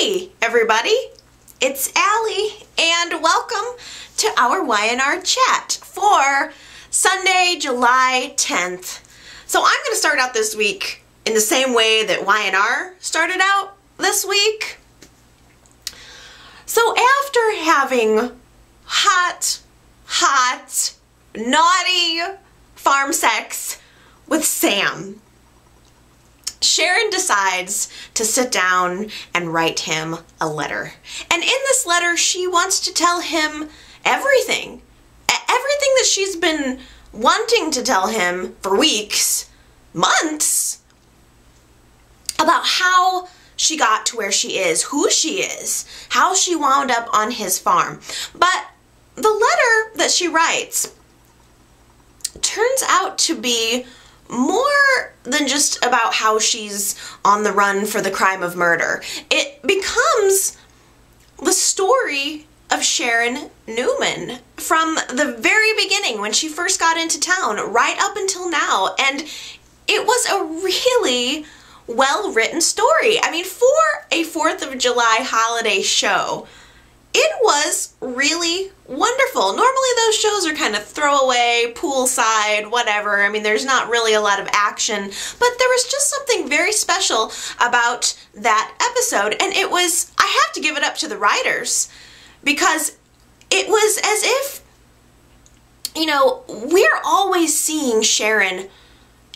Hey everybody, it's Allie and welcome to our Y&R chat for Sunday, July 10th. So I'm going to start out this week in the same way that Y&R started out this week. So after having hot, naughty farm sex with Sam, Sharon decides to sit down and write him a letter. And in this letter, she wants to tell him everything. Everything that she's been wanting to tell him for weeks, months, about how she got to where she is, who she is, how she wound up on his farm. But the letter that she writes turns out to be more than just about how she's on the run for the crime of murder. It becomes the story of Sharon Newman from the very beginning when she first got into town right up until now. And it was a really well-written story. I mean, for a 4th of July holiday show, it was really wonderful. Normally those shows are kind of throwaway, poolside, whatever. I mean, there's not really a lot of action, but there was just something very special about that episode. And it was, I have to give it up to the writers, because it was as if, you know, we're always seeing Sharon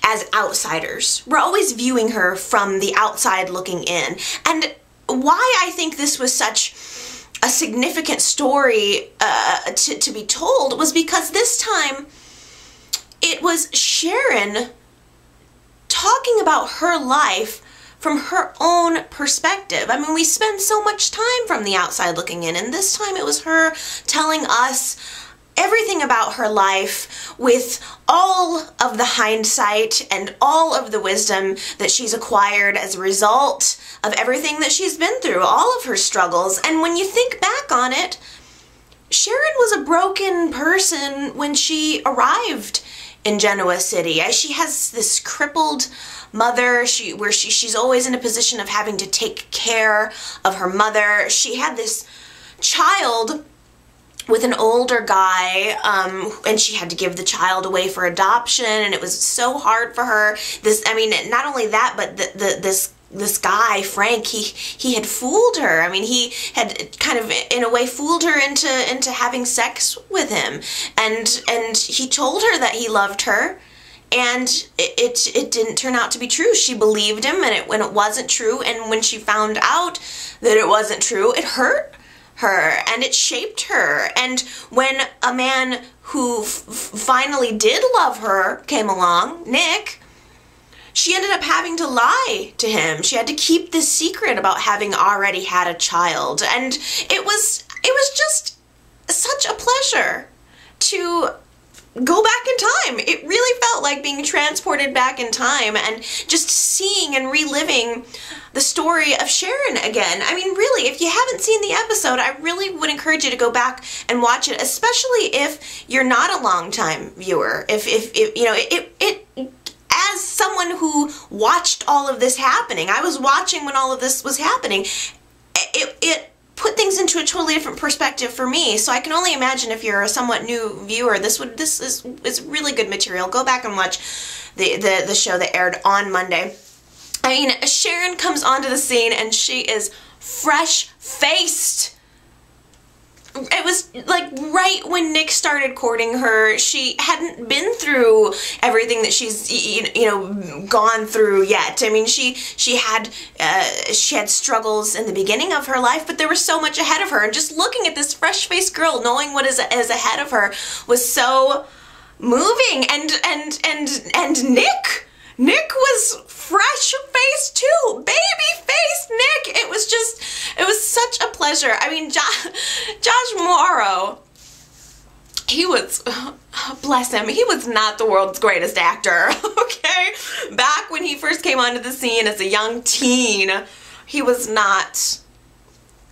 as outsiders. We're always viewing her from the outside looking in. And why I think this was such a significant story to be told was because this time it was Sharon talking about her life from her own perspective. I mean, we spend so much time from the outside looking in, and this time it was her telling us everything about her life with all of the hindsight and all of the wisdom that she's acquired as a result of everything that she's been through, all of her struggles. And when you think back on it, Sharon was a broken person when she arrived in Genoa City. She has this crippled mother where she's always in a position of having to take care of her mother. She had this child with an older guy, and she had to give the child away for adoption, and it was so hard for her. I mean, not only that, but this guy, Frank, he had fooled her. I mean, he had kind of, in a way, fooled her into having sex with him, and he told her that he loved her, and it didn't turn out to be true. She believed him, and when it wasn't true, and when she found out that it wasn't true, it hurt her and it shaped her. And when a man who finally did love her came along, Nick, she ended up having to lie to him. She had to keep this secret about having already had a child. And it was just such a pleasure to go back in time. It really felt like being transported back in time and just seeing and reliving the story of Sharon again. I mean, really, if you haven't seen the episode, I really would encourage you to go back and watch it, especially if you're not a long-time viewer. If you know, it as someone who watched all of this happening, I was watching when all of this was happening, it put things into a totally different perspective for me. So I can only imagine if you're a somewhat new viewer, this is really good material. Go back and watch the show that aired on Monday. I mean, Sharon comes onto the scene and she is fresh-faced. It was like right when Nick started courting her. She hadn't been through everything that she's, you know, gone through yet. I mean, she had struggles in the beginning of her life, but there was so much ahead of her. And just looking at this fresh-faced girl, knowing what is ahead of her, was so moving. And Nick was fresh-faced too, baby-faced Nick. It was such a pleasure. I mean, Josh Morrow, he was, bless him, he was not the world's greatest actor, okay? Back when he first came onto the scene as a young teen, he was not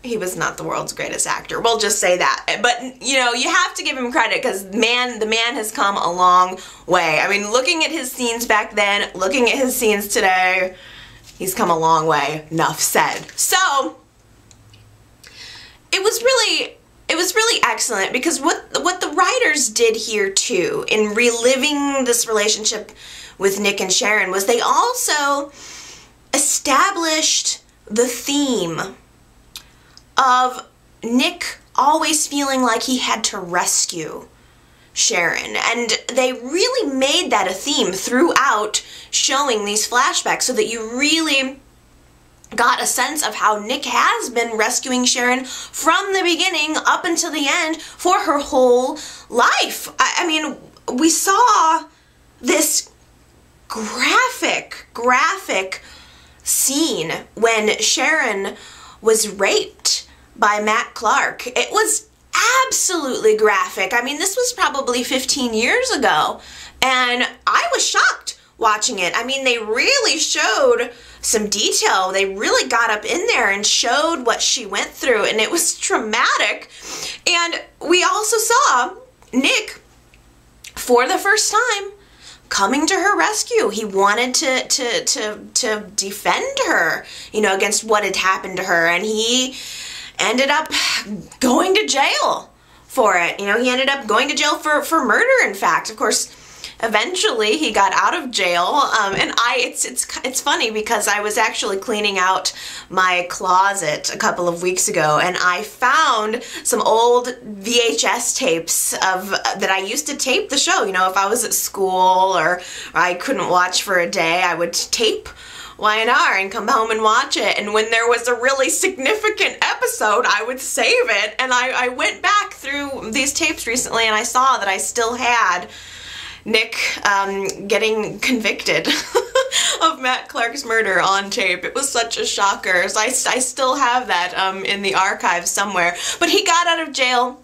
the world's greatest actor. We'll just say that. But, you know, you have to give him credit because, man, the man has come a long way. I mean, looking at his scenes back then, looking at his scenes today, he's come a long way. Enough said. So, it was really excellent, because what the writers did here too in reliving this relationship with Nick and Sharon was they also established the theme of Nick always feeling like he had to rescue Sharon, and they really made that a theme throughout showing these flashbacks, so that you really got a sense of how Nick has been rescuing Sharon from the beginning up until the end for her whole life. I mean, we saw this graphic scene when Sharon was raped by Matt Clark. It was absolutely graphic. I mean, this was probably 15 years ago, and I was shocked watching it. I mean, they really showed some detail. They really got up in there and showed what she went through, and it was traumatic. And we also saw Nick, for the first time, coming to her rescue. He wanted to defend her, you know, against what had happened to her, and he ended up going to jail for it. You know, he ended up going to jail for murder, in fact. Of course, eventually he got out of jail, and it's funny because I was actually cleaning out my closet a couple of weeks ago, and I found some old VHS tapes that I used to tape the show. You know, if I was at school or I couldn't watch for a day, I would tape Y&R and come home and watch it, and when there was a really significant episode, I would save it. And I went back through these tapes recently, and I saw that I still had Nick getting convicted of Matt Clark's murder on tape. It was such a shocker. So I still have that in the archives somewhere. But he got out of jail.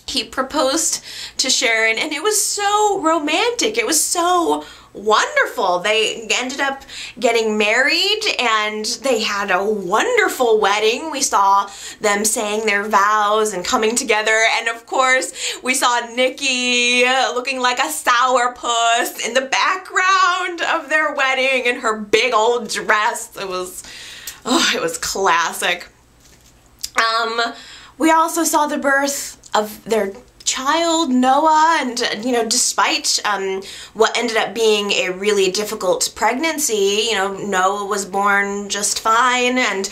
He proposed to Sharon, and it was so romantic. It was so wonderful. They ended up getting married, and they had a wonderful wedding. We saw them saying their vows and coming together, and of course we saw Nikki looking like a sourpuss in the background of their wedding in her big old dress. It was classic. We also saw the birth of their child, Noah, and, you know, despite what ended up being a really difficult pregnancy, you know, Noah was born just fine, and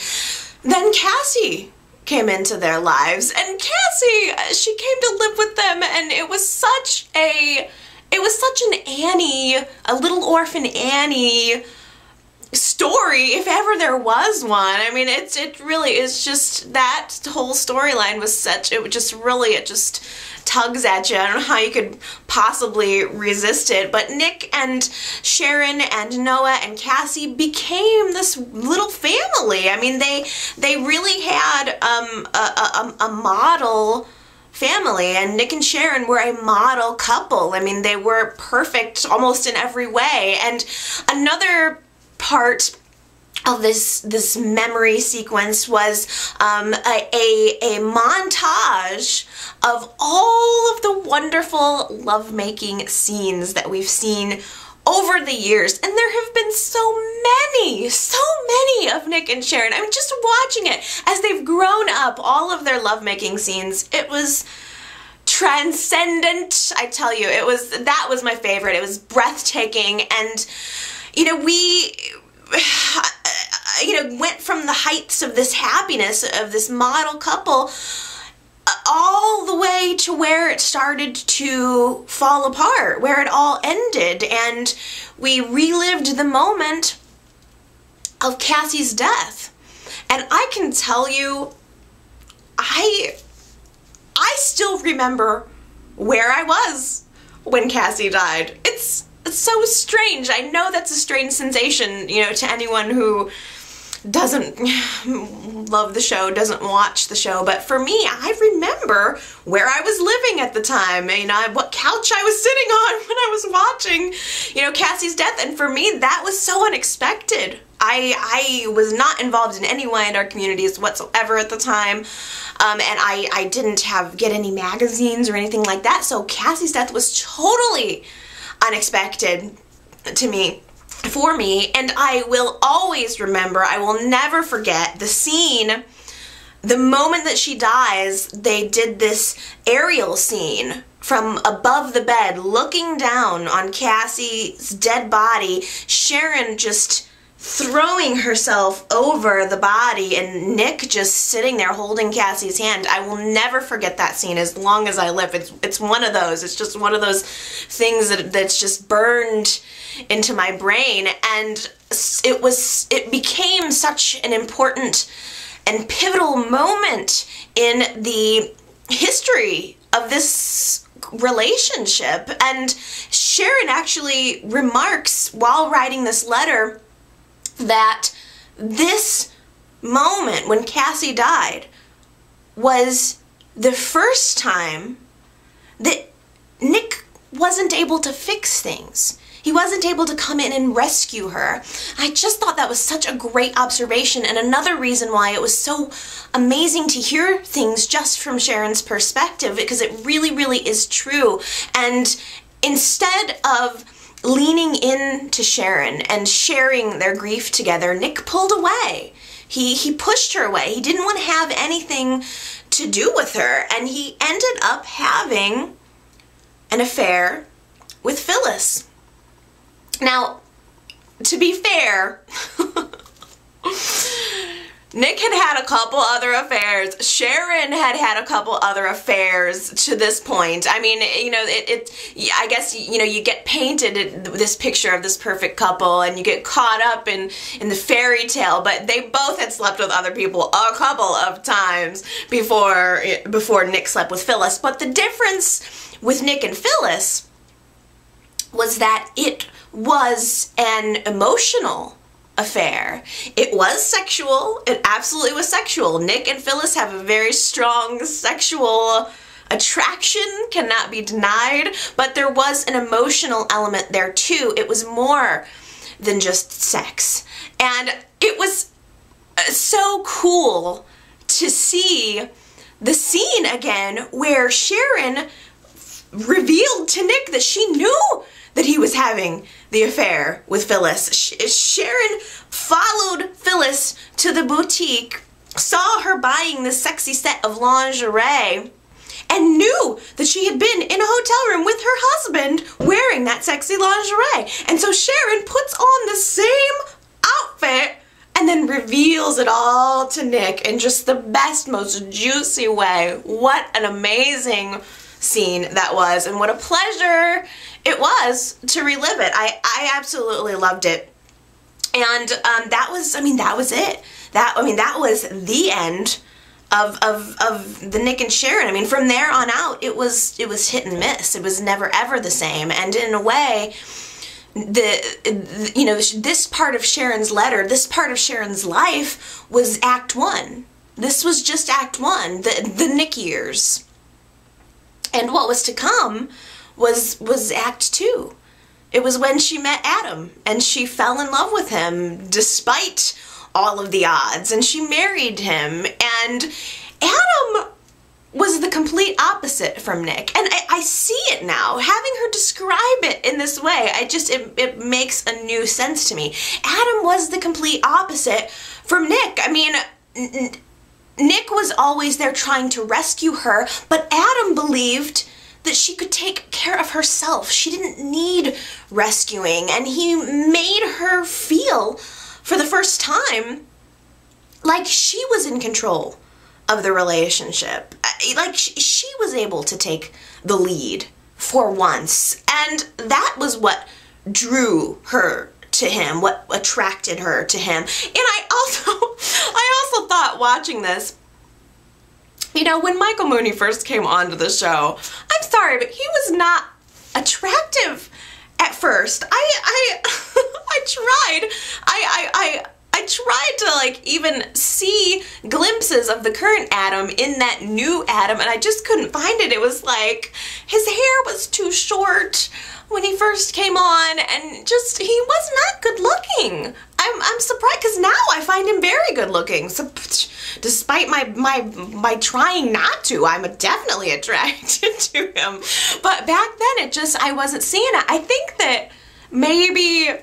then Cassie came into their lives, and Cassie, she came to live with them, and it was such an Annie, a little orphan Annie story, if ever there was one. I mean, it really is just, that whole storyline was such, it just tugs at you. I don't know how you could possibly resist it, but Nick and Sharon and Noah and Cassie became this little family. I mean, they really had a model family, and Nick and Sharon were a model couple. I mean, they were perfect almost in every way. And another part of this memory sequence was a montage of all of the wonderful lovemaking scenes that we've seen over the years, and there have been so many of Nick and Sharon. I mean, just watching it as they've grown up, all of their lovemaking scenes, it was transcendent. I tell you, that was my favorite. It was breathtaking, and you know, we went from the heights of this happiness of this model couple all the way to where it started to fall apart, where it all ended, and we relived the moment of Cassie's death. And I can tell you, I still remember where I was when Cassie died. It's so strange. I know that's a strange sensation, you know, to anyone who doesn't love the show, doesn't watch the show, but for me, I remember where I was living at the time, you know, what couch I was sitting on when I was watching, you know, Cassie's death, and for me, that was so unexpected. I was not involved in any Y&R communities whatsoever at the time, and I didn't get any magazines or anything like that, so Cassie's death was totally unexpected for me, and I will always remember, I will never forget the scene the moment that she dies, they did this aerial scene from above the bed, looking down on Cassie's dead body, Sharon just throwing herself over the body, and Nick just sitting there holding Cassie's hand. I will never forget that scene as long as I live. It's one of those. It's just one of those things that's just burned into my brain, and it became such an important and pivotal moment in the history of this relationship. And Sharon actually remarks while writing this letter that this moment when Cassie died was the first time that Nick wasn't able to fix things. He wasn't able to come in and rescue her. I just thought that was such a great observation, and another reason why it was so amazing to hear things just from Sharon's perspective, because it really, really is true. And instead of leaning in to Sharon and sharing their grief together, Nick pulled away. He pushed her away. He didn't want to have anything to do with her, and he ended up having an affair with Phyllis. Now, to be fair, Nick had a couple other affairs. Sharon had a couple other affairs to this point. I mean, you know, I guess, you know, you get painted this picture of this perfect couple and you get caught up in the fairy tale, but they both had slept with other people a couple of times before Nick slept with Phyllis. But the difference with Nick and Phyllis was that it was an emotional affair. It was sexual. It absolutely was sexual. Nick and Phyllis have a very strong sexual attraction, cannot be denied, but there was an emotional element there too. It was more than just sex. And it was so cool to see the scene again where Sharon revealed to Nick that she knew that he was having the affair with Phyllis. Sharon followed Phyllis to the boutique, saw her buying this sexy set of lingerie, and knew that she had been in a hotel room with her husband wearing that sexy lingerie. And so Sharon puts on the same outfit and then reveals it all to Nick in just the best, most juicy way. What an amazing scene that was, and what a pleasure it was to relive it. I absolutely loved it. And that was it. That was the end of the Nick and Sharon. I mean, from there on out, it was hit and miss. It was never ever the same. And in a way, this part of Sharon's letter, this part of Sharon's life was Act 1. This was just Act 1, the Nick years. And what was to come was Act 2. It was when she met Adam, and she fell in love with him despite all of the odds, and she married him. And Adam was the complete opposite from Nick. And I see it now. Having her describe it in this way, it makes a new sense to me. Adam was the complete opposite from Nick. I mean, Nick was always there trying to rescue her, but Adam believed that she could take care of herself. She didn't need rescuing, and he made her feel, for the first time, like she was in control of the relationship. Like she was able to take the lead for once, and that was what drew her to him, what attracted her to him. And I also thought, watching this, you know, when Michael Mooney first came onto the show, I'm sorry, but he was not attractive at first. I tried to like even see glimpses of the current Adam in that new Adam, and I just couldn't find it. It was like his hair was too short when he first came on, and just he was not good looking. I'm surprised, because now I find him very good looking. So, despite my trying not to, I'm definitely attracted to him. But back then, I wasn't seeing it. I think that maybe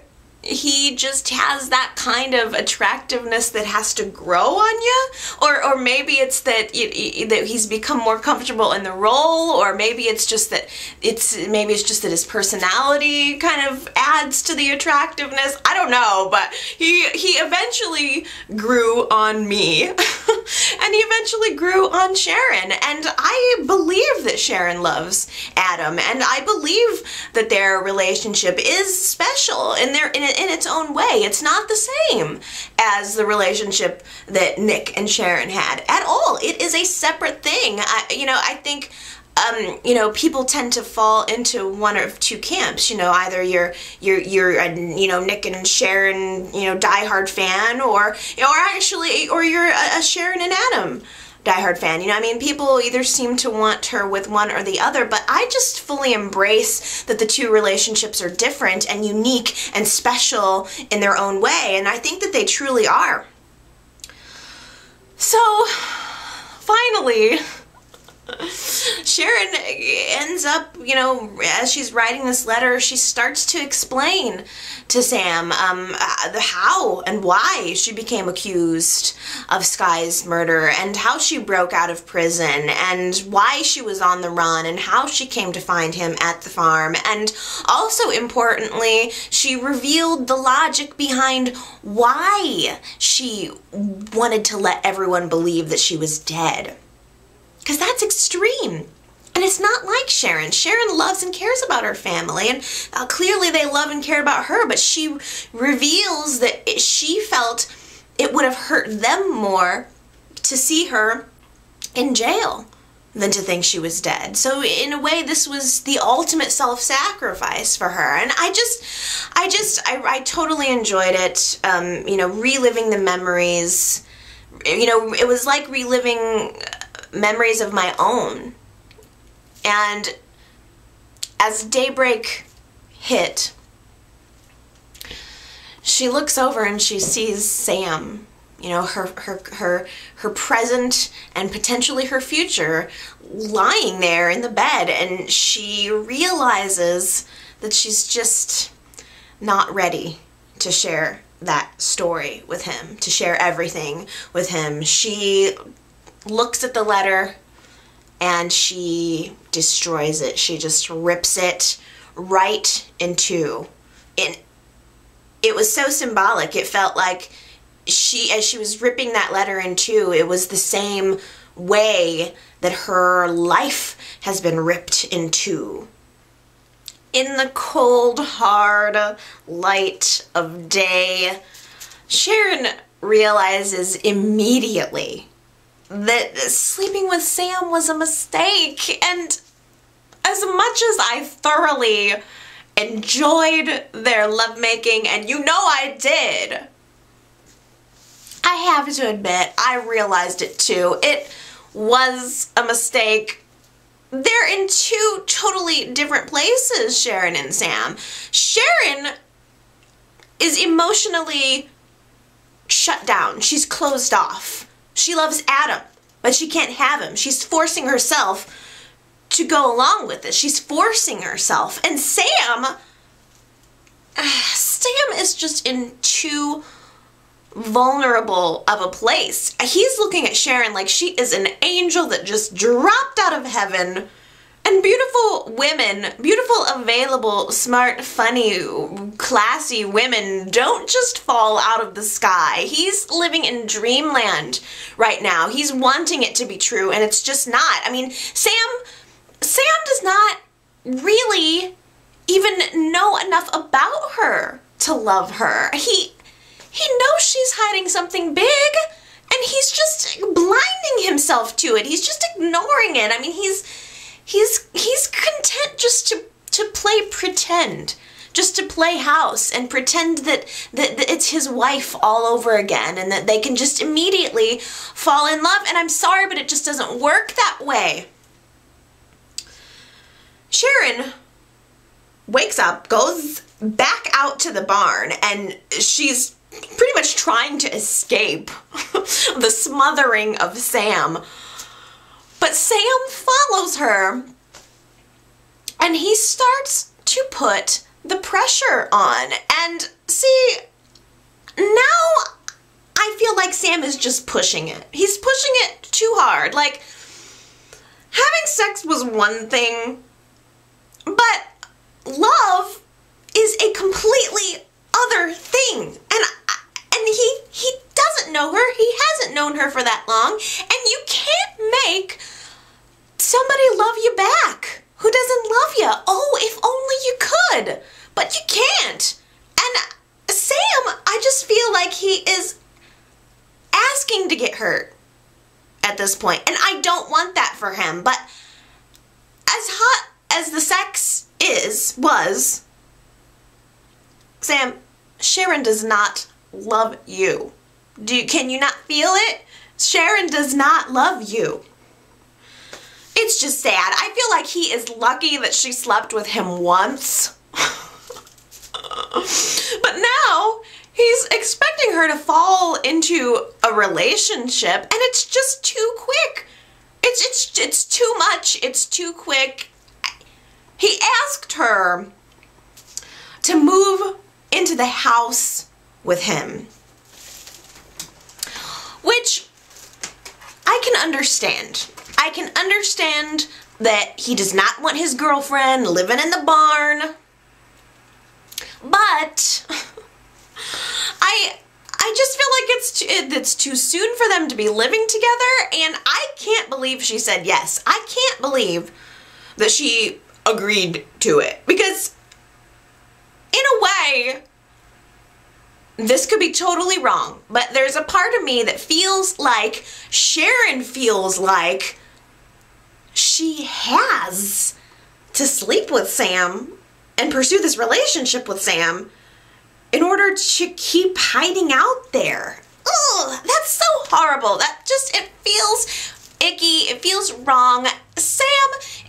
he just has that kind of attractiveness that has to grow on you, or maybe it's that that he's become more comfortable in the role, or maybe it's just that his personality kind of adds to the attractiveness. I don't know, but he eventually grew on me, and he eventually grew on Sharon, and I believe that Sharon loves Adam, and I believe that their relationship is special in its own way. It's not the same as the relationship that Nick and Sharon had at all. It is a separate thing. I think people tend to fall into one of two camps. Either you're Nick and Sharon, diehard fan, or you're a Sharon and Adam diehard fan. People either seem to want her with one or the other, but I just fully embrace that the two relationships are different and unique and special in their own way, and I think that they truly are. So, finally, Sharon ends up, as she's writing this letter, she starts to explain to Sam the how and why she became accused of Skye's murder, and how she broke out of prison, and why she was on the run, and how she came to find him at the farm. And also importantly, she revealed the logic behind why she wanted to let everyone believe that she was dead. Because that's extreme. And it's not like Sharon. Sharon loves and cares about her family, and clearly they love and care about her, but she reveals that she felt it would have hurt them more to see her in jail than to think she was dead. So in a way, this was the ultimate self-sacrifice for her. And I totally enjoyed it, reliving the memories. It was like reliving memories of my own. And as daybreak hit, she looks over and she sees Sam, her present and potentially her future, lying there in the bed, and she realizes that she's just not ready to share that story with him, to share everything with him. She looks at the letter and she destroys it. She just rips it right in two. It was so symbolic. It felt like as she was ripping that letter in two, it was the same way that her life has been ripped in two. In the cold, hard light of day, Sharon realizes immediately that sleeping with Sam was a mistake, and as much as I thoroughly enjoyed their lovemaking, and I did, I have to admit, I realized it too. It was a mistake. They're in two totally different places, Sharon and Sam. Sharon is emotionally shut down. She's closed off. She loves Adam, but she can't have him. She's forcing herself to go along with this. She's forcing herself. And Sam is just in too vulnerable of a place. He's looking at Sharon like she is an angel that just dropped out of heaven. And beautiful women, beautiful, available, smart, funny, classy women don't just fall out of the sky. He's living in dreamland right now. He's wanting it to be true, and it's just not. Sam does not really even know enough about her to love her. He knows she's hiding something big, and he's just blinding himself to it. He's just ignoring it. He's content just to play pretend, just to play house and pretend that it's his wife all over again, and that they can just immediately fall in love. And I'm sorry, but it just doesn't work that way. Sharon wakes up, goes back out to the barn, and she's pretty much trying to escape the smothering of Sam. But Sam follows her, and he starts to put the pressure on. And see, now I feel like Sam is just pushing it. He's pushing it too hard. Like, having sex was one thing, but love is a completely other thing. And he doesn't know her. He hasn't known her for that long. And you can't make somebody love you back who doesn't love you. Oh, if only you could. But you can't. And Sam, I just feel like he is asking to get hurt at this point. And I don't want that for him. But as hot as the sex was, Sam, Sharon does not love you. Can you not feel it? Sharon does not love you. It's just sad. I feel like he is lucky that she slept with him once. But now he's expecting her to fall into a relationship, and it's just too quick. It's too much. It's too quick. He asked her to move into the house with him, which I can understand. I can understand that he does not want his girlfriend living in the barn, but I just feel like it's too soon for them to be living together, and I can't believe she said yes. I can't believe that she agreed to it, because in a way, this could be totally wrong, but there's a part of me that feels like Sharon feels like she has to sleep with Sam and pursue this relationship with Sam in order to keep hiding out there. Ugh, that's so horrible. That just, it feels icky. It feels wrong. Sam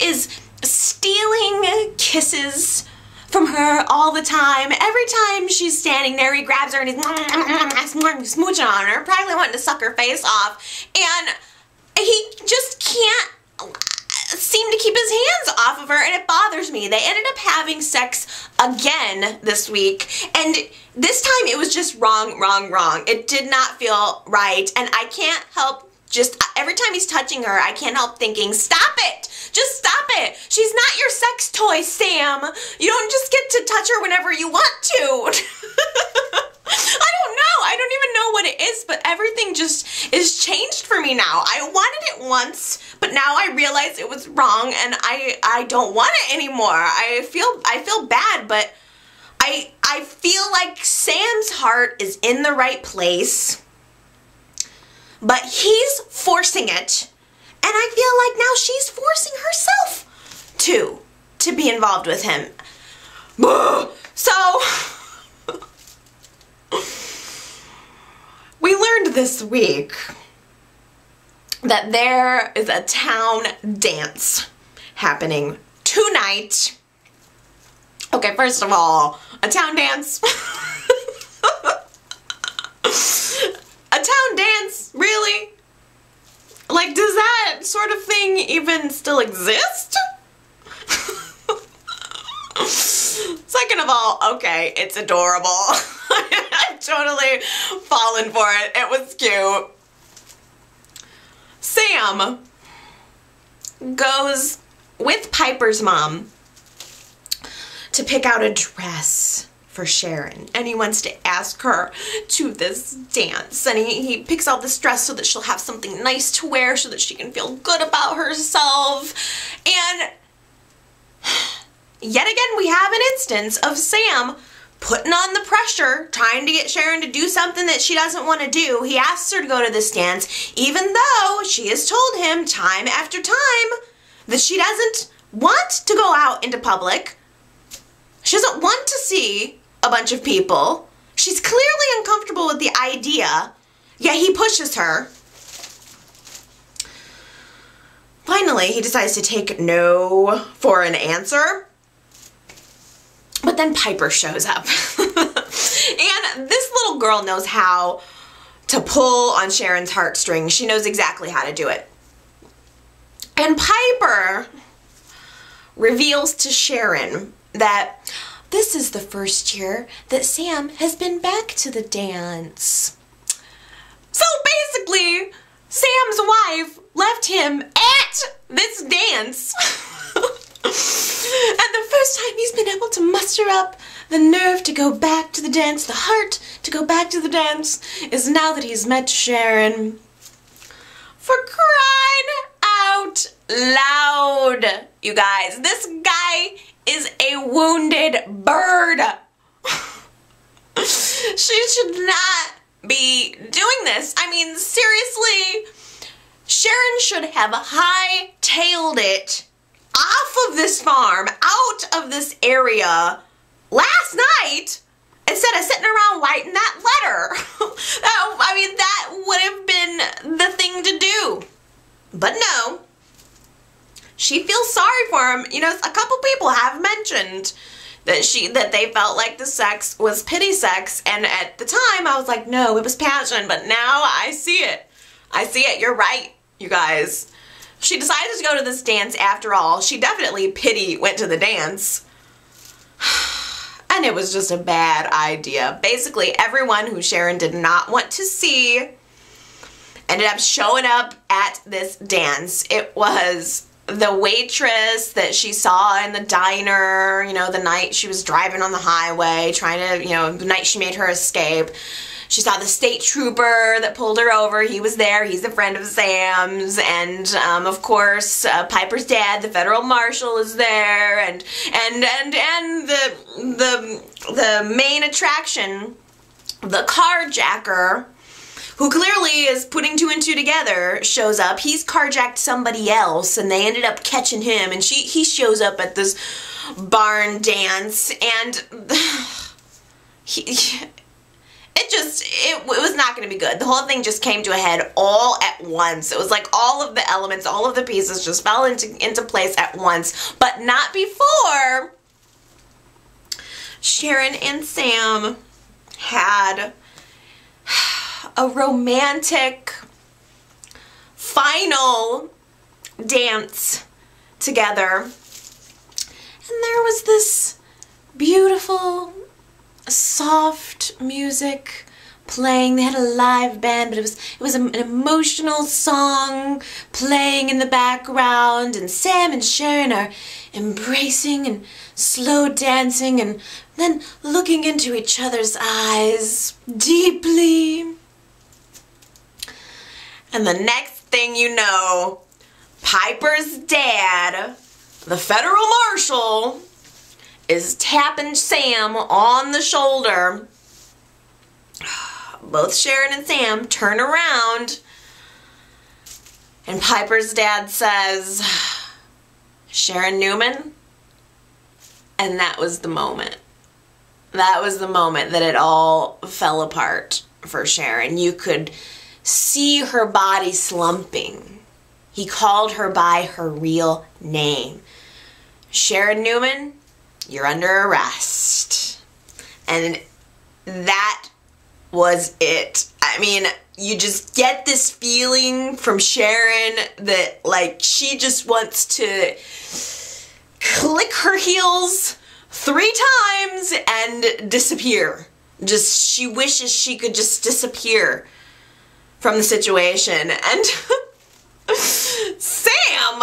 is stealing kisses from her all the time. Every time she's standing there, he grabs her and he's smooching on her, probably wanting to suck her face off. And he just can't seem to keep his hands off of her, and it bothers me. They ended up having sex again this week, and this time it was just wrong. It did not feel right, and I can't help just, every time he's touching her, I can't help thinking, stop it! Just stop it! She's not your sex toy, Sam! You don't just get to touch her whenever you want to! I don't know. I don't even know what it is, but everything just is changed for me now. I wanted it once, but now I realize it was wrong, and I don't want it anymore. I feel bad, but I feel like Sam's heart is in the right place, but he's forcing it, and I feel like now she's forcing herself to be involved with him. So we learned this week that there is a town dance happening tonight. Okay, first of all, a town dance? A town dance? Really? Like, does that sort of thing even still exist? Second of all, okay, it's adorable. I've totally fallen for it. It was cute. Sam goes with Piper's mom to pick out a dress for Sharon, and he wants to ask her to this dance, and he picks out this dress so that she'll have something nice to wear so that she can feel good about herself. And yet again, we have an instance of Sam putting on the pressure, trying to get Sharon to do something that she doesn't want to do. He asks her to go to this dance, even though she has told him time after time that she doesn't want to go out into public. She doesn't want to see a bunch of people. She's clearly uncomfortable with the idea, yet he pushes her. Finally, he decides to take no for an answer. But then Piper shows up. And this little girl knows how to pull on Sharon's heartstrings. She knows exactly how to do it. And Piper reveals to Sharon that this is the first year that Sam has been back to the dance. So basically, Sam's wife left him at this dance. And the first time he's been able to muster up the nerve to go back to the dance, the heart to go back to the dance, is now that he's met Sharon. For crying out loud, you guys. This guy is a wounded bird. She should not be doing this. I mean, seriously, Sharon should have hightailed it off of this farm, out of this area last night, instead of sitting around writing that letter. I mean, that would have been the thing to do. But no, she feels sorry for him. You know, a couple people have mentioned that they felt like the sex was pity sex, and at the time I was like, no, it was passion, but now I see it. I see it. You're right, you guys. She decided to go to this dance after all. She definitely went to the dance. And it was just a bad idea. Basically, everyone who Sharon did not want to see ended up showing up at this dance. It was the waitress that she saw in the diner, you know, the night she was driving on the highway, trying to, you know, the night she made her escape. She saw the state trooper that pulled her over. He was there. He's a friend of Sam's. And, of course, Piper's dad, the federal marshal, is there. And the main attraction, the carjacker, who clearly is putting two and two together, shows up. He's carjacked somebody else, and they ended up catching him. And he shows up at this barn dance, and it was not going to be good. The whole thing just came to a head all at once. It was like all of the elements, all of the pieces just fell into place at once, but not before Sharon and Sam had a romantic final dance together. And there was this beautiful, soft music playing. They had a live band, but it was an emotional song playing in the background, and Sam and Sharon are embracing and slow dancing and then looking into each other's eyes deeply. And the next thing you know, Piper's dad, the federal marshal, is tapping Sam on the shoulder. Both Sharon and Sam turn around, and Piper's dad says, "Sharon Newman." And that was the moment. That was the moment that it all fell apart for Sharon. You could see her body slumping. He called her by her real name. "Sharon Newman, you're under arrest." And that was it. I mean, you just get this feeling from Sharon that, like, she just wants to click her heels 3 times and disappear. She wishes she could just disappear from the situation. And Sam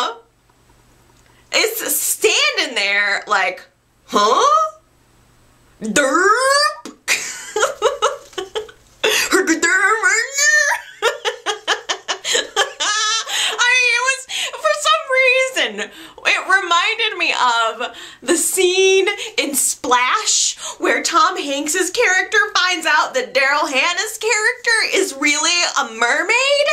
is standing there like, huh? Derp? It reminded me of the scene in Splash where Tom Hanks's character finds out that Daryl Hannah's character is really a mermaid.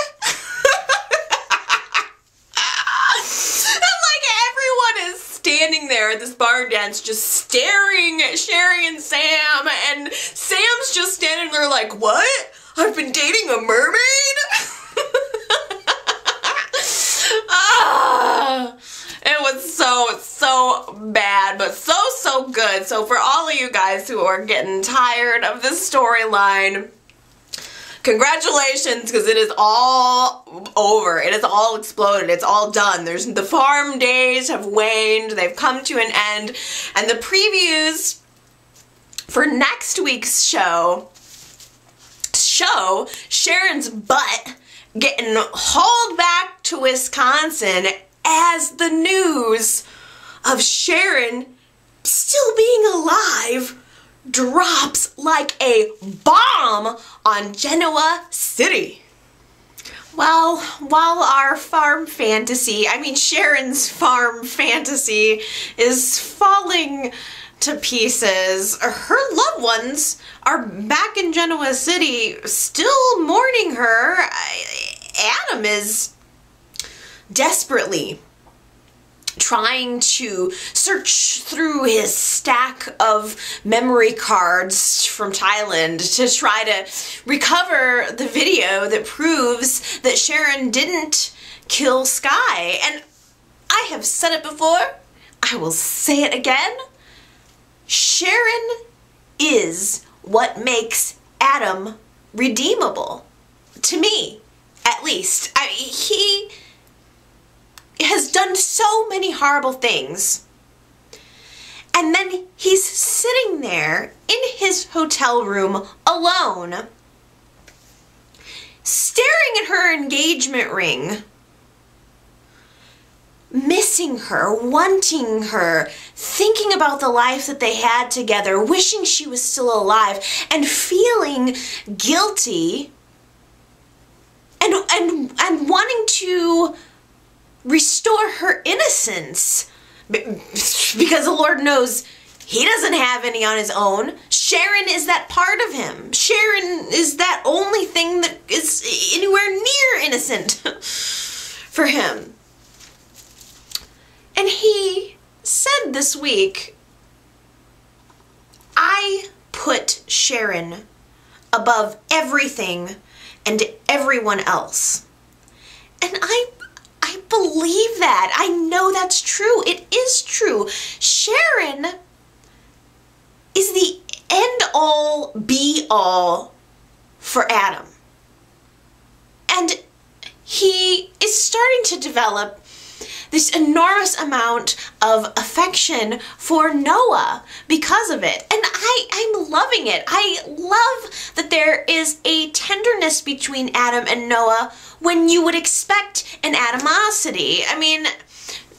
And like everyone is standing there at this barn dance just staring at Sherry and Sam, and Sam's just standing there like, what? I've been dating a mermaid? It was so bad, but so good. So for all of you guys who are getting tired of this storyline, congratulations, because it is all over. It is all exploded. It's all done. The farm days have waned. They've come to an end. And the previews For next week's show Sharon's butt getting hauled back to Wisconsin as the news of Sharon still being alive drops like a bomb on Genoa City. Well, while our farm fantasy, Sharon's farm fantasy is falling to pieces, her loved ones are back in Genoa City still mourning her. Adam is desperately trying to search through his stack of memory cards from Thailand to try to recover the video that proves that Sharon didn't kill Sky. And I have said it before, I will say it again, Sharon is what makes Adam redeemable. To me, at least. He has done so many horrible things. And then he's sitting there in his hotel room alone, staring at her engagement ring, missing her, wanting her, thinking about the life that they had together, wishing she was still alive, and feeling guilty and wanting to restore her innocence, because the Lord knows he doesn't have any on his own. Sharon is that part of him. Sharon is that only thing that is anywhere near innocent for him. And he said this week, I put Sharon above everything and everyone else. And I believe that. I know that's true. It is true. Sharon is the end-all, be-all for Adam. And he is starting to develop this enormous amount of affection for Noah because of it. And I'm loving it. I love that there is a tenderness between Adam and Noah when you would expect an animosity.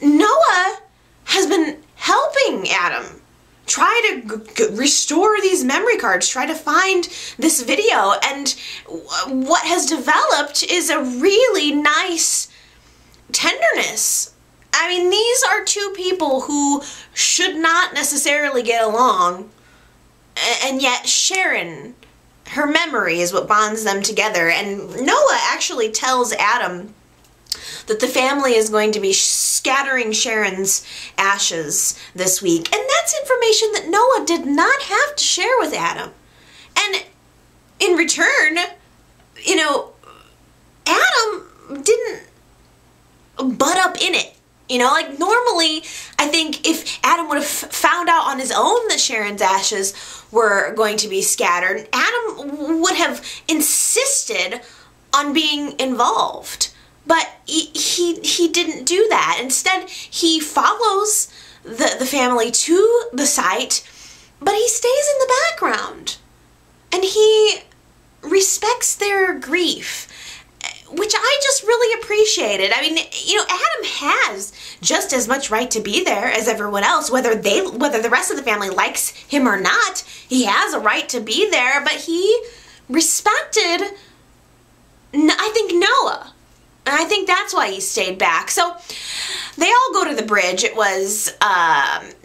Noah has been helping Adam try to restore these memory cards, try to find this video, and what has developed is a really nice tenderness. These are two people who should not necessarily get along, and yet Sharon, her memory is what bonds them together. And Noah actually tells Adam that the family is going to be scattering Sharon's ashes this week. And that's information that Noah did not have to share with Adam. And in return, Adam didn't butt up in it. Normally, I think if Adam would have found out on his own that Sharon's ashes were going to be scattered, Adam would have insisted on being involved. But he didn't do that. Instead, he follows the family to the site, but he stays in the background. And he respects their grief, which I just really appreciated. Adam has just as much right to be there as everyone else, whether the rest of the family likes him or not. He has a right to be there, but he respected, I think, Noah. And I think that's why he stayed back. So they all go to the bridge. It was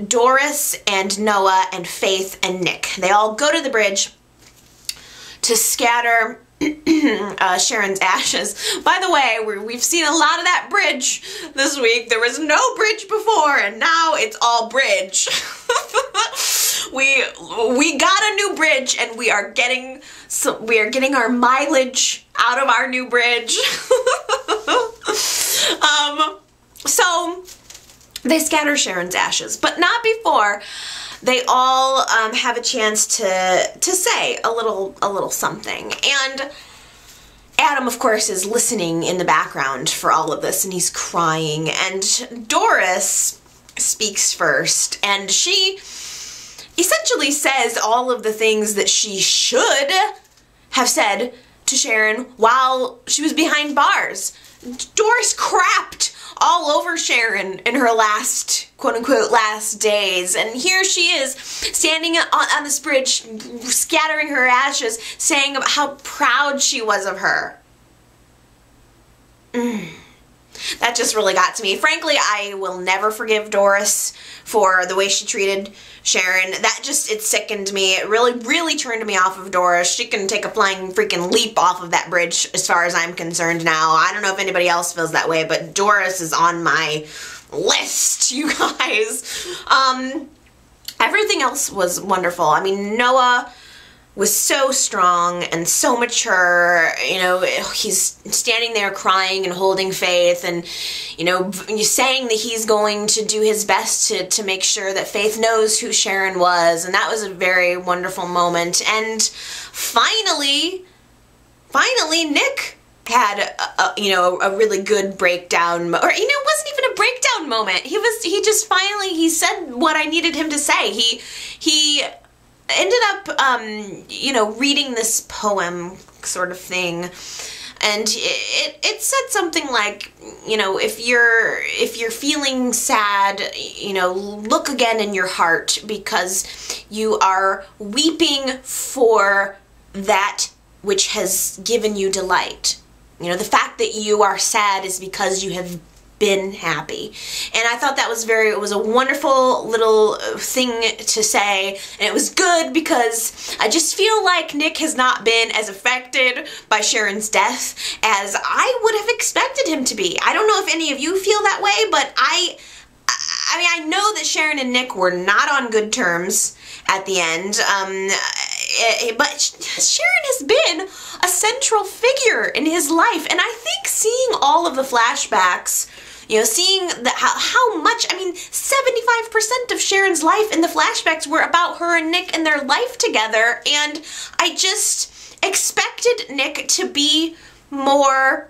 Doris and Noah and Faith and Nick. They all go to the bridge to scatter Sharon's ashes. By the way, we've seen a lot of that bridge this week. There was no bridge before, and now it's all bridge. We got a new bridge, and we are getting our mileage out of our new bridge. So they scatter Sharon's ashes, but not before they all have a chance to say a little something. And Adam, of course, is listening in the background for all of this, and he's crying. And Doris speaks first, and she essentially says all of the things that she should have said to Sharon while she was behind bars. Doris crapped all over Sharon in her last, quote-unquote, last days. And here she is, standing on this bridge, scattering her ashes, saying about how proud she was of her. That just really got to me. Frankly, I will never forgive Doris for the way she treated Sharon. That just, it sickened me. It really, really turned me off of Doris. She can take a flying freaking leap off of that bridge as far as I'm concerned now. I don't know if anybody else feels that way, but Doris is on my list, you guys. Everything else was wonderful. I mean, Noah was so strong and so mature. You know, he's standing there crying and holding Faith, and, you know, saying that he's going to do his best to make sure that Faith knows who Sharon was, and that was a very wonderful moment. And finally, Nick had a really good breakdown, or, you know, it wasn't even a breakdown moment. He just finally, he said what I needed him to say. He ended up, you know, reading this poem sort of thing, and it said something like, you know, if you're feeling sad, you know, look again in your heart, because you are weeping for that which has given you delight. You know, the fact that you are sad is because you have been happy. And I thought that was it was a wonderful little thing to say, and it was good because I just feel like Nick has not been as affected by Sharon's death as I would have expected him to be. I don't know if any of you feel that way, but I mean, I know that Sharon and Nick were not on good terms at the end, but Sharon has been a central figure in his life, and I think seeing all of the flashbacks, you know, seeing how much, I mean, 75% of Sharon's life in the flashbacks were about her and Nick and their life together, and I just expected Nick to be more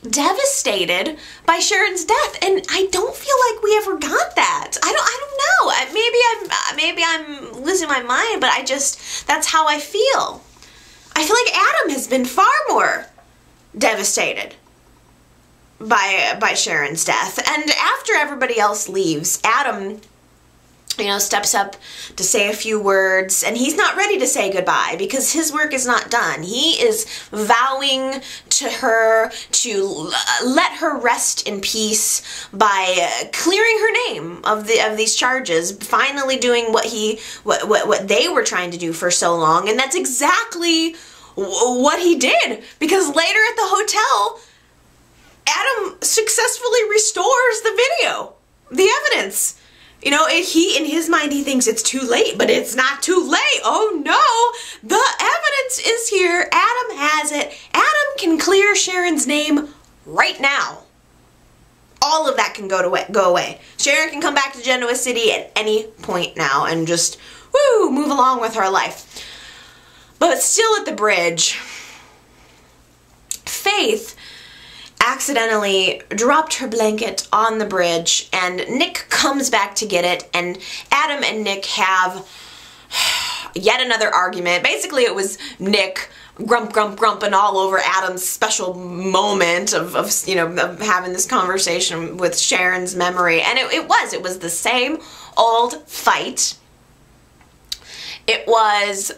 devastated by Sharon's death, and I don't feel like we ever got that. I don't know. Maybe I'm losing my mind, but that's how I feel. I feel like Adam has been far more devastated by Sharon's death. And after everybody else leaves, Adam, you know, steps up to say a few words, and he's not ready to say goodbye because his work is not done. He is vowing to her to let her rest in peace by clearing her name of these charges, finally doing what they were trying to do for so long. And that's exactly what he did, because later at the hotel, Adam successfully restores the video, the evidence. You know, in his mind, he thinks it's too late, but it's not too late. Oh no, the evidence is here. Adam has it. Adam can clear Sharon's name right now. All of that can go away. Sharon can come back to Genoa City at any point now and just, woo, move along with her life. But still at the bridge, Faith accidentally dropped her blanket on the bridge, and Nick comes back to get it, and Adam and Nick have yet another argument. Basically, it was Nick grumping all over Adam's special moment of having this conversation with Sharon's memory, and it was the same old fight. It was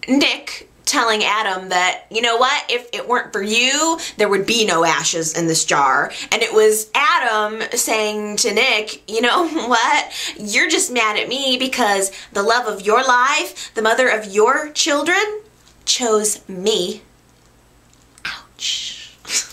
Nick telling Adam that, you know what, if it weren't for you, there would be no ashes in this jar. And it was Adam saying to Nick, you know what, you're just mad at me because the love of your life, the mother of your children, chose me. Ouch.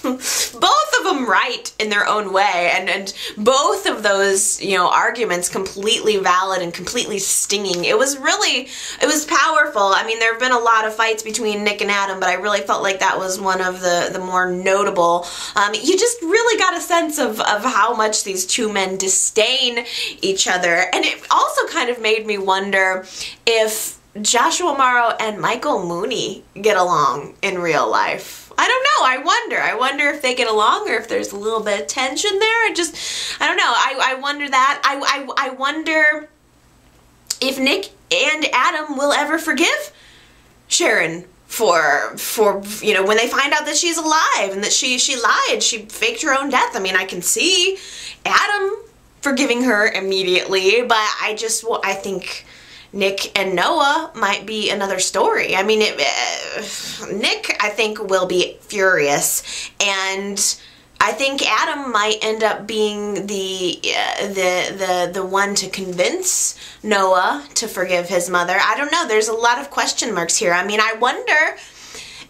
Both of them right in their own way, and both of those, you know, arguments completely valid and completely stinging. It was powerful. I mean, there have been a lot of fights between Nick and Adam, but I really felt like that was one of the more notable. You just really got a sense of how much these two men disdain each other, and it also kind of made me wonder if Joshua Morrow and Michael Mooney get along in real life. I don't know. I wonder if they get along, or if there's a little bit of tension there. I don't know. I wonder that. I wonder if Nick and Adam will ever forgive Sharon for you know, when they find out that she's alive and that she lied, she faked her own death. I mean, I can see Adam forgiving her immediately, but I think Nick and Noah might be another story. I mean, Nick, I think, will be furious, and I think Adam might end up being the one to convince Noah to forgive his mother. I don't know. There's a lot of question marks here. I mean, I wonder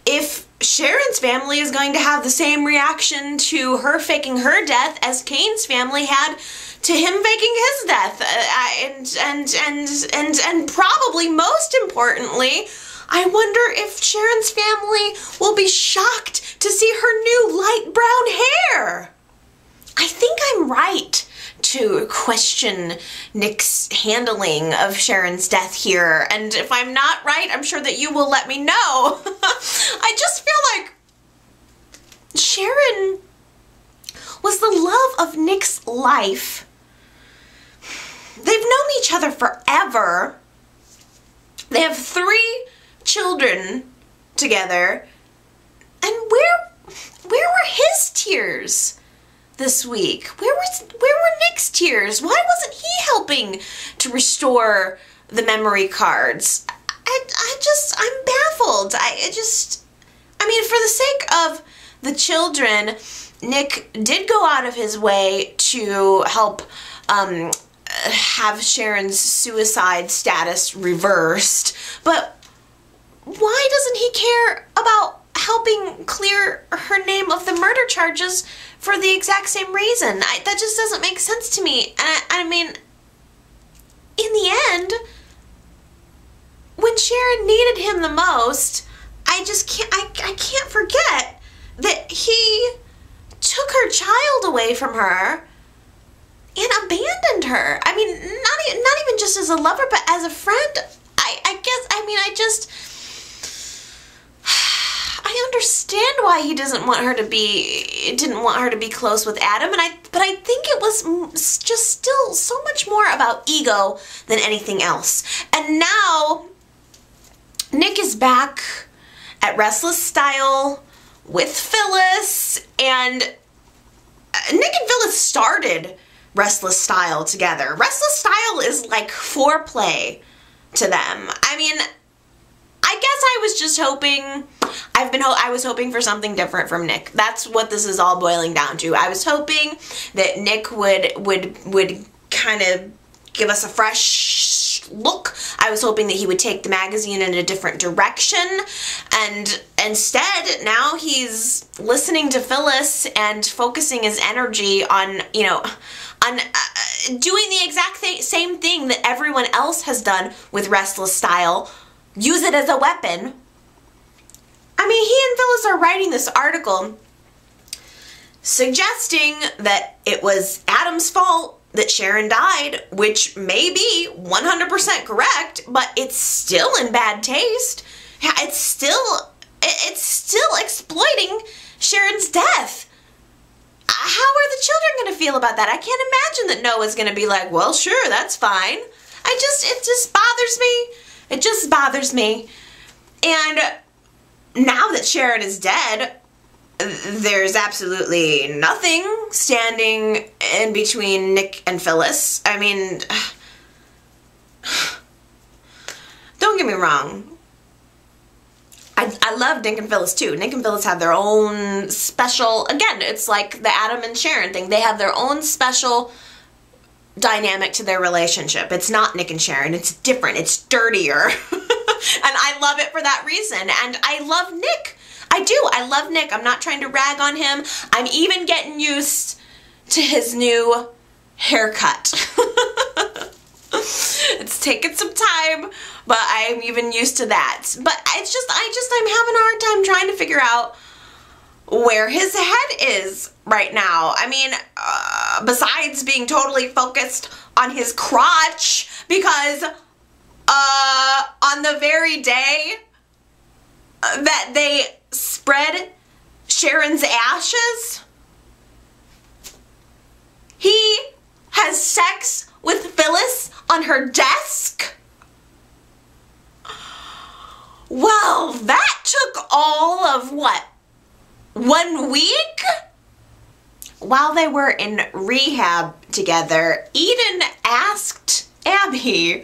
if Sharon's family is going to have the same reaction to her faking her death as Cain's family had to him faking his death. And probably most importantly, I wonder if Sharon's family will be shocked to see her new light brown hair. I think I'm right to question Nick's handling of Sharon's death here, and if I'm not right, I'm sure that you will let me know. I just feel like Sharon was the love of Nick's life. They've known each other forever. They have 3 children together, and where were his tears this week? Where were Nick's tears? Why wasn't he helping to restore the memory cards? I'm baffled. I mean, for the sake of the children, Nick did go out of his way to help have Sharon's suicide status reversed, but why doesn't he care about helping clear her name of the murder charges for the exact same reason? That just doesn't make sense to me. And I mean, in the end, when Sharon needed him the most, I can't forget that he took her child away from her and abandoned her. I mean, not even just as a lover, but as a friend. I understand why he didn't want her to be close with Adam, but I think it was just still so much more about ego than anything else. And now Nick is back at Restless Style with Phyllis, and Nick and Phyllis started Restless Style together. Restless Style is like foreplay to them. I mean, I guess I was just hoping, I was hoping for something different from Nick. That's what this is all boiling down to. I was hoping that Nick would kind of give us a fresh look. I was hoping that he would take the magazine in a different direction, and instead now he's listening to Phyllis and focusing his energy on, you know, on doing the exact same thing that everyone else has done with Restless Style. Use it as a weapon. I mean, he and Phyllis are writing this article suggesting that it was Adam's fault that Sharon died, which may be 100% correct, but it's still in bad taste. It's still exploiting Sharon's death. How are the children going to feel about that? I can't imagine that Noah's going to be like, well, sure, that's fine. It just bothers me. It just bothers me. And now that Sharon is dead, there's absolutely nothing standing in between Nick and Phyllis. I mean, don't get me wrong. I love Nick and Phyllis too. Nick and Phyllis have their own special, again, it's like the Adam and Sharon thing. They have their own special dynamic to their relationship. It's not Nick and Sharon. It's different. It's dirtier. And I love it for that reason. And I love Nick. I do. I love Nick. I'm not trying to rag on him. I'm even getting used to his new haircut. It's taken some time, but I'm even used to that. But I'm having a hard time trying to figure out where his head is right now. I mean, besides being totally focused on his crotch, because on the very day that they spread Sharon's ashes, he has sex with Phyllis on her desk. all of what? 1 week? While they were in rehab together, Eden asked Abby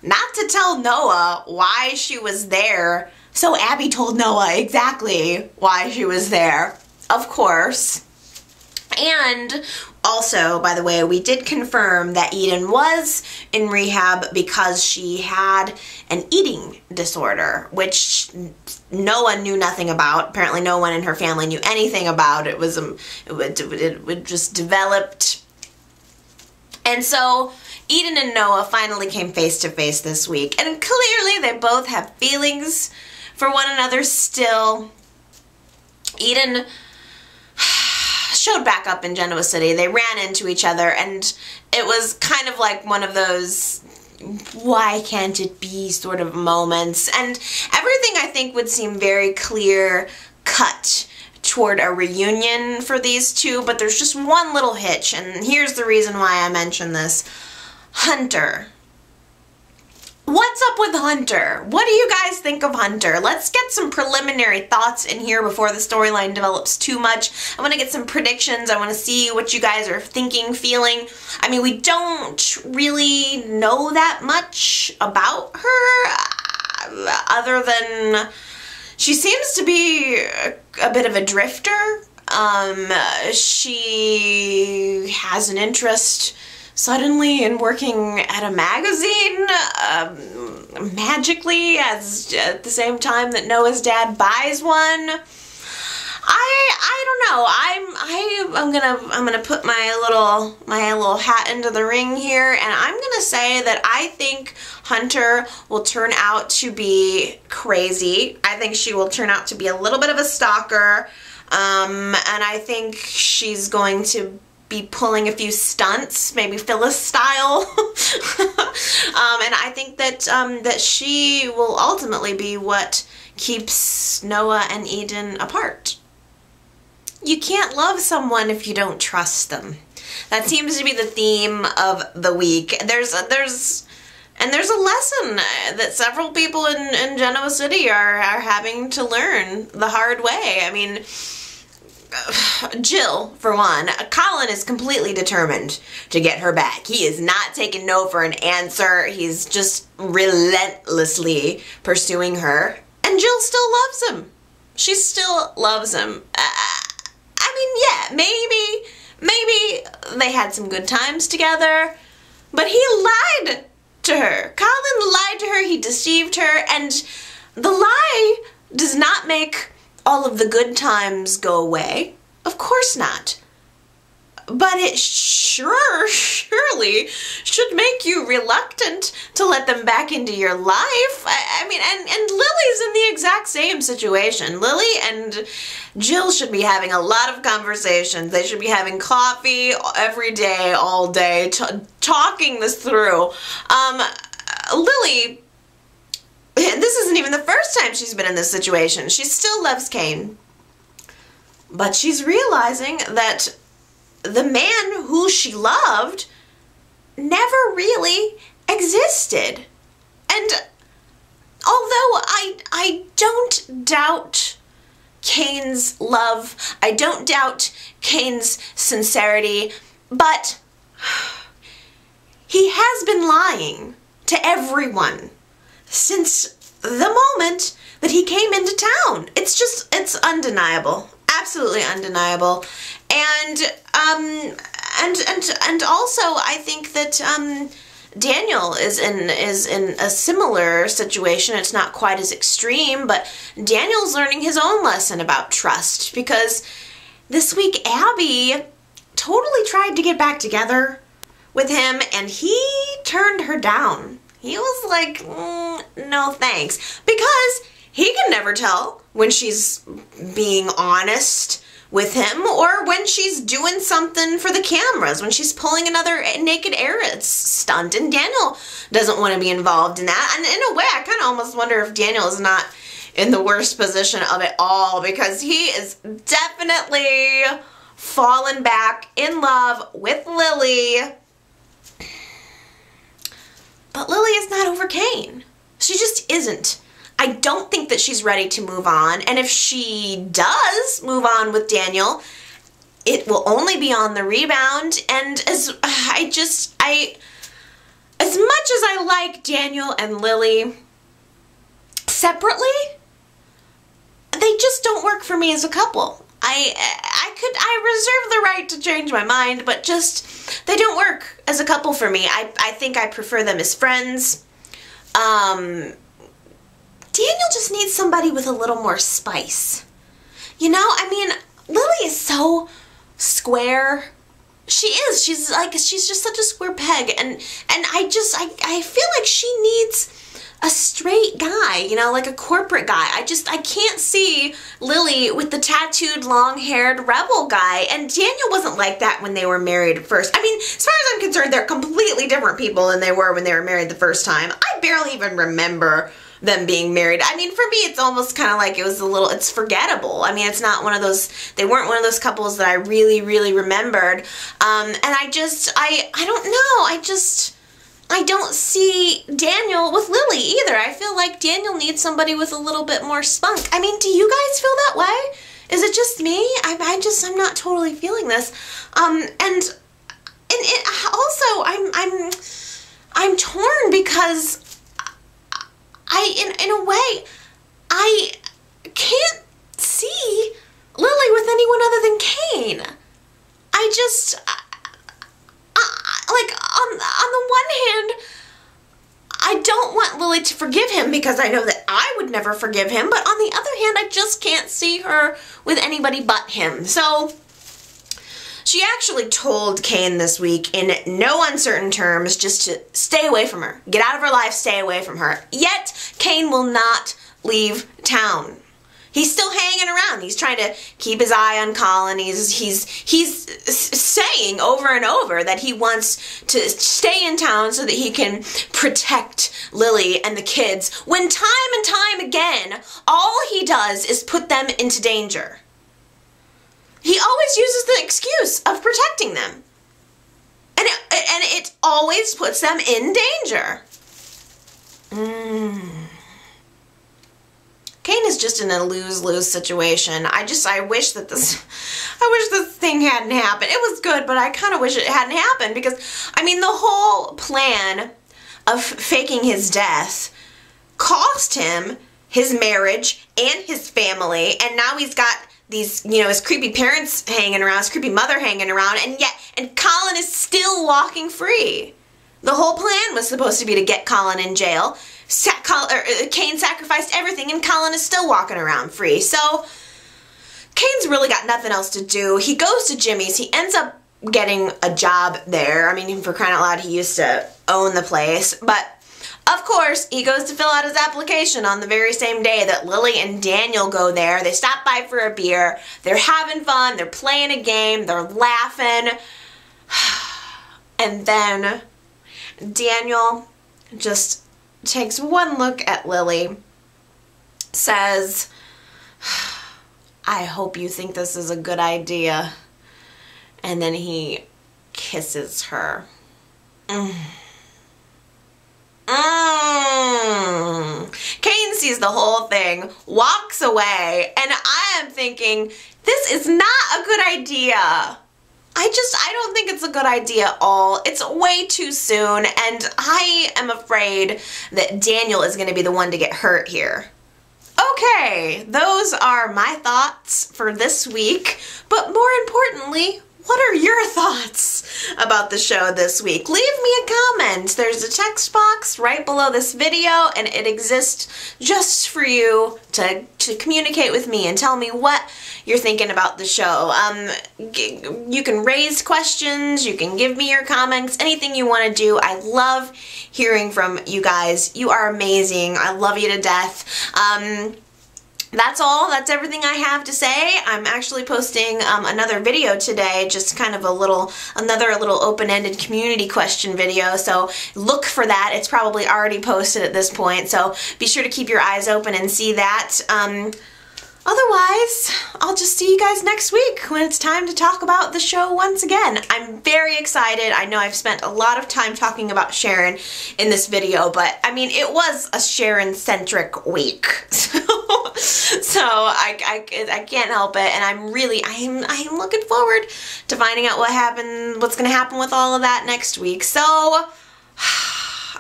not to tell Noah why she was there. So Abby told Noah exactly why she was there, of course. And also, by the way, we did confirm that Eden was in rehab because she had an eating disorder, which Noah knew nothing about. Apparently no one in her family knew anything about. It was it just developed. And so Eden and Noah finally came face to face this week, and clearly they both have feelings for one another still. Eden showed back up in Genoa City. They ran into each other, and it was kind of like one of those why can't it be sort of moments, and everything I think would seem very clear cut toward a reunion for these two, but there's just one little hitch, and here's the reason why I mention this. Hunter. What's up with Hunter? What do you guys think of Hunter? Let's get some preliminary thoughts in here before the storyline develops too much. I want to get some predictions. I want to see what you guys are thinking, feeling. I mean, we don't really know that much about her, other than she seems to be a bit of a drifter. She has an interest suddenly in working at a magazine, magically, as at the same time that Noah's dad buys one. I don't know. I'm gonna put my little hat into the ring here, and I'm gonna say that I think Hunter will turn out to be crazy. I think she will turn out to be a little bit of a stalker, and I think she's going to be pulling a few stunts, maybe Phyllis style. And I think that that she will ultimately be what keeps Noah and Eden apart. You can't love someone if you don't trust them. That seems to be the theme of the week. There's a lesson that several people in Genoa City are having to learn the hard way. I mean, Jill, for one, Colin is completely determined to get her back. He is not taking no for an answer. He's just relentlessly pursuing her. And Jill still loves him. She still loves him. I mean, yeah, maybe they had some good times together, but he lied to her. Colin lied to her. He deceived her. And the lie does not make all of the good times go away. Of course not. But it surely should make you reluctant to let them back into your life. I mean, and Lily's in the exact same situation. Lily and Jill should be having a lot of conversations. They should be having coffee every day, all day, talking this through. Lily, this isn't even the first time she's been in this situation. She still loves Kane. But she's realizing that the man who she loved never really existed. And although I don't doubt Kane's love, I don't doubt Kane's sincerity, but he has been lying to everyone since the moment that he came into town. It's undeniable. Absolutely undeniable. And also I think that Daniel is in a similar situation. It's not quite as extreme, but Daniel's learning his own lesson about trust, because this week Abby totally tried to get back together with him and he turned her down. He was like, no thanks, because he can never tell when she's being honest with him or when she's doing something for the cameras, when she's pulling another naked heiress stunt, and Daniel doesn't want to be involved in that. And in a way, I kind of almost wonder if Daniel is not in the worst position of it all, because he is definitely fallen back in love with Lily. But Lily is not over Kane. She just isn't. I don't think that she's ready to move on. And if she does move on with Daniel, it will only be on the rebound. And as much as I like Daniel and Lily separately, they just don't work for me as a couple. I reserve the right to change my mind, but just, they don't work as a couple for me. I think I prefer them as friends. Daniel just needs somebody with a little more spice. You know, I mean, Lily is so square. She is. She's just such a square peg, and I feel like she needs a straight guy, you know, like a corporate guy. I can't see Lily with the tattooed, long-haired rebel guy, and Daniel wasn't like that when they were married at first. I mean, as far as I'm concerned, they're completely different people than they were when they were married the first time. I barely even remember them being married. I mean, for me, it's almost kind of like it's forgettable. I mean, it's not one of those, they weren't one of those couples that I really, really remembered. And I don't know, I don't see Daniel with Lily either. I feel like Daniel needs somebody with a little bit more spunk. I mean, do you guys feel that way? Is it just me? I'm not totally feeling this. And it also, I'm torn because in a way, I can't see Lily with anyone other than Kane. Like, on the one hand, I don't want Lily to forgive him because I know that I would never forgive him, but on the other hand, I just can't see her with anybody but him. So, she actually told Kane this week in no uncertain terms just to stay away from her. Get out of her life, stay away from her. Yet, Kane will not leave town. He's still hanging around. He's trying to keep his eye on Colin. He's saying over and over that he wants to stay in town so that he can protect Lily and the kids, when time and time again, all he does is put them into danger. He always uses the excuse of protecting them. And it always puts them in danger. Kane is just in a lose-lose situation. I wish this thing hadn't happened. It was good, but I kind of wish it hadn't happened because, I mean, the whole plan of faking his death cost him his marriage and his family, and now he's got these, you know, his creepy parents hanging around, his creepy mother hanging around, and Colin is still walking free. The whole plan was supposed to be to get Colin in jail. Kane sacrificed everything, and Colin is still walking around free. So, Kane's really got nothing else to do. He goes to Jimmy's. He ends up getting a job there. I mean, for crying out loud, he used to own the place. But, of course, he goes to fill out his application on the very same day that Lily and Daniel go there. They stop by for a beer. They're having fun. They're playing a game. They're laughing. And then Daniel just takes one look at Lily, says, "I hope you think this is a good idea," and then he kisses her. Kane sees the whole thing, walks away, and I am thinking, this is not a good idea. I don't think it's a good idea at all. It's way too soon, and I am afraid that Daniel is going to be the one to get hurt here. Okay, those are my thoughts for this week, but more importantly, what are your thoughts about the show this week? Leave me a comment. There's a text box right below this video, and it exists just for you to communicate with me and tell me what you're thinking about the show. You can raise questions, you can give me your comments, anything you want to do. I love hearing from you guys. You are amazing. I love you to death. That's all. That's everything I have to say. I'm actually posting another video today, just kind of another little open-ended community question video, so look for that. It's probably already posted at this point, so be sure to keep your eyes open and see that. otherwise, I'll just see you guys next week when it's time to talk about the show once again. I'm very excited. I know I've spent a lot of time talking about Sharon in this video, but I mean, it was a Sharon-centric week. So I can't help it, and I'm looking forward to finding out what's gonna happen with all of that next week. So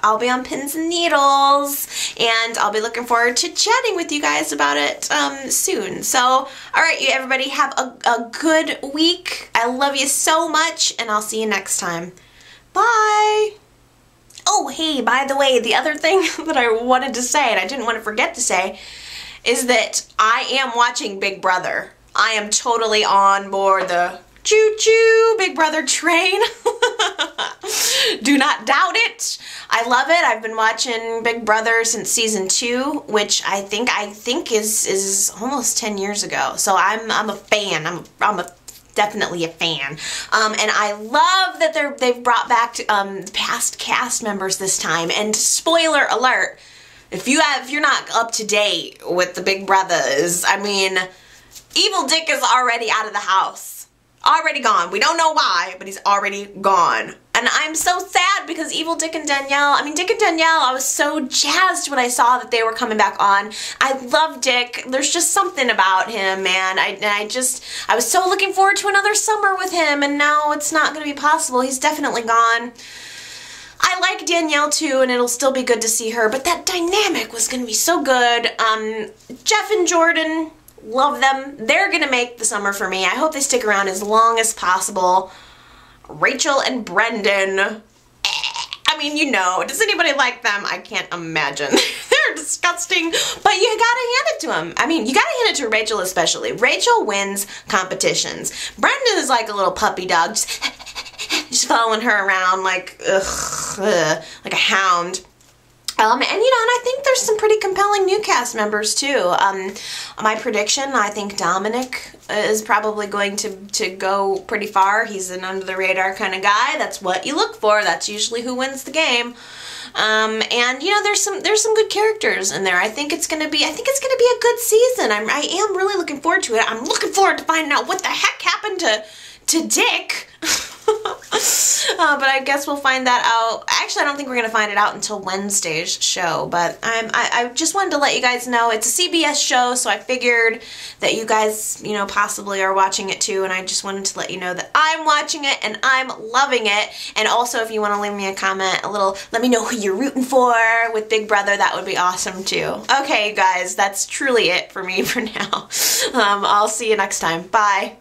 I'll be on pins and needles, and I'll be looking forward to chatting with you guys about it soon. So, all right, you everybody have a good week. I love you so much, and I'll see you next time. Bye. Oh, hey, by the way, the other thing that I wanted to say, and I didn't want to forget to say, is that I am watching Big Brother. I am totally on board the choo-choo Big Brother train. Do not doubt it. I love it. I've been watching Big Brother since season 2, which I think is almost 10 years ago. So I'm a fan. I'm definitely a fan. And I love that they've brought back past cast members this time. And spoiler alert, if you're not up to date with the Big Brothers, I mean, Evil Dick is already out of the house. Already gone. We don't know why, but he's already gone. And I'm so sad because Dick and Danielle, I was so jazzed when I saw that they were coming back on. I love Dick. There's just something about him, man. I was so looking forward to another summer with him, and now it's not going to be possible. He's definitely gone. I like Danielle too, and it'll still be good to see her, but that dynamic was going to be so good. Jeff and Jordan, love them. They're gonna make the summer for me. I hope they stick around as long as possible. Rachel and Brendan, I mean, you know, does anybody like them? I can't imagine. They're disgusting, but you gotta hand it to them. I mean, you gotta hand it to Rachel especially. Rachel wins competitions. Brendan is like a little puppy dog, just following her around like, like a hound. And you know, and I think there's some pretty compelling new cast members too. My prediction, I think Dominic is probably going to go pretty far. He's an under the radar kind of guy. That's what you look for. That's usually who wins the game. And you know, there's some good characters in there. I think it's gonna be a good season. I am really looking forward to it. I'm looking forward to finding out what the heck happened to Dick. But I guess we'll find that out. Actually, I don't think we're gonna find it out until Wednesday's show, but I just wanted to let you guys know it's a CBS show, so I figured that you guys, you know, possibly are watching it too, and I just wanted to let you know that I'm watching it and I'm loving it. And also, if you want to leave me a comment, let me know who you're rooting for with Big Brother, that would be awesome too. Okay, guys, that's truly it for me for now. I'll see you next time. Bye.